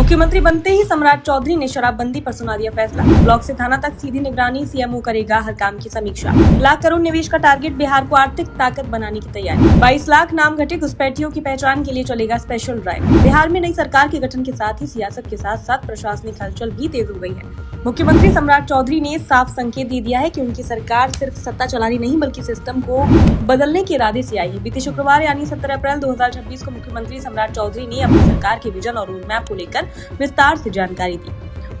मुख्यमंत्री बनते ही सम्राट चौधरी ने शराबबंदी पर सुना दिया फैसला। ब्लॉक से थाना तक सीधी निगरानी, सीएमओ करेगा हर काम की समीक्षा। लाख करोड़ निवेश का टारगेट, बिहार को आर्थिक ताकत बनाने की तैयारी। 22 लाख नाम घटे घुसपैठियों की पहचान के लिए चलेगा स्पेशल ड्राइव। बिहार में नई सरकार के गठन के साथ ही सियासत के साथ साथ प्रशासनिक हलचल भी तेज हो गई है। मुख्यमंत्री सम्राट चौधरी ने साफ संकेत दे दिया है कि उनकी सरकार सिर्फ सत्ता चलानी नहीं बल्कि सिस्टम को बदलने के इरादे से आई है। बीते शुक्रवार यानी 17 अप्रैल 2026 को मुख्यमंत्री सम्राट चौधरी ने अपनी सरकार के विजन और रोड मैप को लेकर विस्तार से जानकारी दी।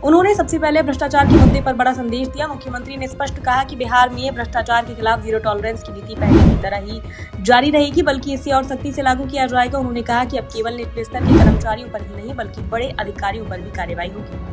उन्होंने सबसे पहले भ्रष्टाचार के मुद्दे पर बड़ा संदेश दिया। मुख्यमंत्री ने स्पष्ट कहा कि बिहार में भ्रष्टाचार के खिलाफ जीरो टॉलरेंस की नीति पहले की तरह ही जारी रहेगी, बल्कि इसे और सख्ती से लागू किया जाएगा। उन्होंने कहा कि अब केवल निचले स्तर के कर्मचारियों पर ही नहीं बल्कि बड़े अधिकारियों पर भी कार्रवाई होगी।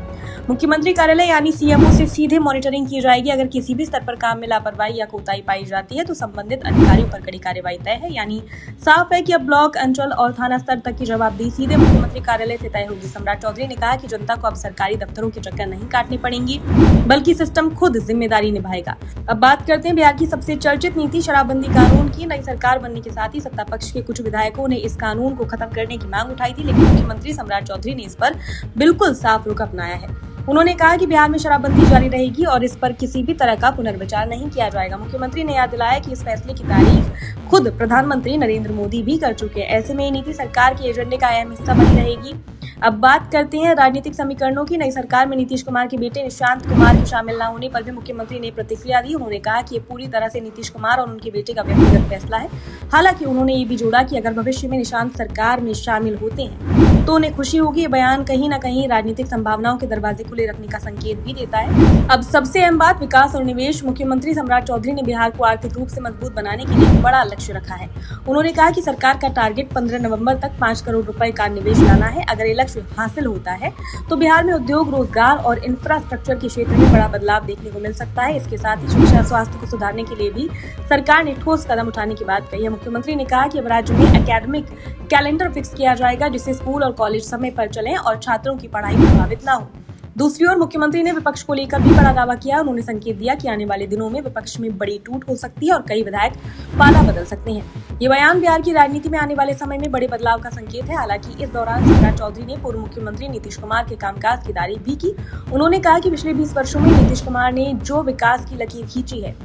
मुख्यमंत्री कार्यालय यानी सीएमओ से सीधे मॉनिटरिंग की जाएगी। अगर किसी भी स्तर पर काम में लापरवाही या कोताही पाई जाती है तो संबंधित अधिकारियों पर कड़ी कार्रवाई तय है। यानी साफ है कि अब ब्लॉक, अंचल और थाना स्तर तक की जवाबदेही सीधे मुख्यमंत्री कार्यालय से तय होगी। सम्राट चौधरी ने कहा कि जनता को अब सरकारी दफ्तरों के चक्कर नहीं काटने पड़ेंगे बल्कि सिस्टम खुद जिम्मेदारी निभाएगा। अब बात करते हैं बिहार की सबसे चर्चित नीति शराबबंदी कानून की। नई सरकार बनने के साथ ही सत्ता पक्ष के कुछ विधायकों ने इस कानून को खत्म करने की मांग उठाई थी, लेकिन मुख्यमंत्री सम्राट चौधरी ने इस पर बिल्कुल साफ रुख अपनाया है। उन्होंने कहा कि बिहार में शराबबंदी जारी रहेगी और इस पर किसी भी तरह का पुनर्विचार नहीं किया जाएगा। मुख्यमंत्री ने याद दिलाया कि इस फैसले की तारीफ खुद प्रधानमंत्री नरेंद्र मोदी भी कर चुके हैं। ऐसे में ये नीति सरकार के एजेंडे का अहम हिस्सा बनी रहेगी। अब बात करते हैं राजनीतिक समीकरणों की। नई सरकार में नीतीश कुमार के बेटे निशांत कुमार के शामिल न होने पर भी मुख्यमंत्री ने प्रतिक्रिया दी। उन्होंने कहा कि ये पूरी तरह से नीतीश कुमार और उनके बेटे का व्यक्तिगत फैसला है। हालांकि उन्होंने ये भी जोड़ा कि अगर भविष्य में निशांत सरकार में शामिल होते हैं तो उन्हें खुशी होगी। ये बयान कहीं न कहीं राजनीतिक संभावनाओं के दरवाजे खुले रखने का संकेत भी देता है। अब सबसे अहम बात, विकास और निवेश। मुख्यमंत्री सम्राट चौधरी ने बिहार को आर्थिक रूप से मजबूत बनाने के लिए बड़ा लक्ष्य रखा है। उन्होंने कहा कि सरकार का टारगेट 15 नवंबर तक 5 करोड़ रुपए का निवेश लाना है। अगर ये लक्ष्य हासिल होता है तो बिहार में उद्योग, रोजगार और इंफ्रास्ट्रक्चर के क्षेत्र में बड़ा बदलाव देखने को मिल सकता है। इसके साथ ही शिक्षा, स्वास्थ्य को सुधारने के लिए भी सरकार ने ठोस कदम उठाने की बात कही है। मुख्यमंत्री ने कहा कि अब राज्य में एकेडमिक कैलेंडर फिक्स किया जाएगा, जिससे स्कूल और कॉलेज समय पर चलें और छात्रों की पढ़ाई प्रभावित न हो। दूसरी ओर मुख्यमंत्री ने विपक्ष को लेकर भी बड़ा दावा किया। उन्होंने संकेत दिया कि आने वाले दिनों में विपक्ष में बड़ी टूट हो सकती है और कई विधायक पाला बदल सकते हैं। ये बयान बिहार की राजनीति में आने वाले समय में बड़े बदलाव का संकेत है। हालांकि इस दौरान सम्राट चौधरी ने पूर्व मुख्यमंत्री नीतीश कुमार के कामकाज की तारीफ भी की। उन्होंने कहा कि पिछले 20 वर्षों में नीतीश कुमार ने जो विकास की लकीर खींची है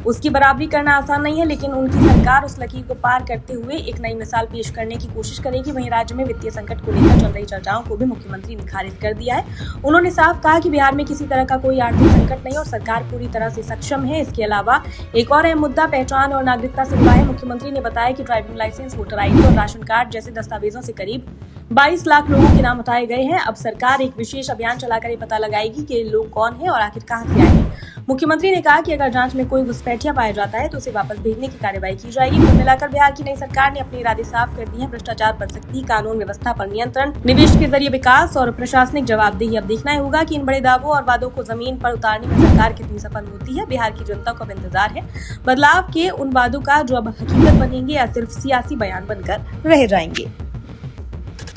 उसकी बराबरी करना आसान नहीं है, लेकिन उनकी सरकार उस लकीर को पार करते हुए एक नई मिसाल पेश करने की कोशिश करेगी। वहीं राज्य में वित्तीय संकट को लेकर चल रही चर्चाओं को भी मुख्यमंत्री ने खारिज कर दिया है। उन्होंने साफ कहा कि बिहार में किसी तरह का कोई आर्थिक संकट नहीं और सरकार पूरी तरह से सक्षम है। इसके अलावा एक और अहम मुद्दा पहचान और नागरिकता से जुड़ा है। मुख्यमंत्री ने बताया कि ड्राइविंग लाइसेंस, वोटर ID और राशन कार्ड जैसे दस्तावेजों से करीब 22 लाख लोगों के नाम हटाए गए हैं। अब सरकार एक विशेष अभियान चलाकर ये पता लगाएगी कि ये लोग कौन हैं और आखिर कहां से आए हैं। मुख्यमंत्री ने कहा कि अगर जांच में कोई घुसपैठिया पाया जाता है तो उसे वापस भेजने की कार्रवाई की जाएगी। कुल मिलाकर बिहार की नई सरकार ने अपने इरादे साफ कर दिए हैं। भ्रष्टाचार पर सख्ती, कानून व्यवस्था पर नियंत्रण, निवेश के जरिए विकास और प्रशासनिक जवाबदेही। अब देखना होगा कि इन बड़े दावों और वादों को जमीन पर उतारने में सरकार कितनी सफल होती है। बिहार की जनता को अब इंतजार है बदलाव के उन वादों का जो अब हकीकत बनेंगे या सिर्फ सियासी बयान बनकर रह जाएंगे।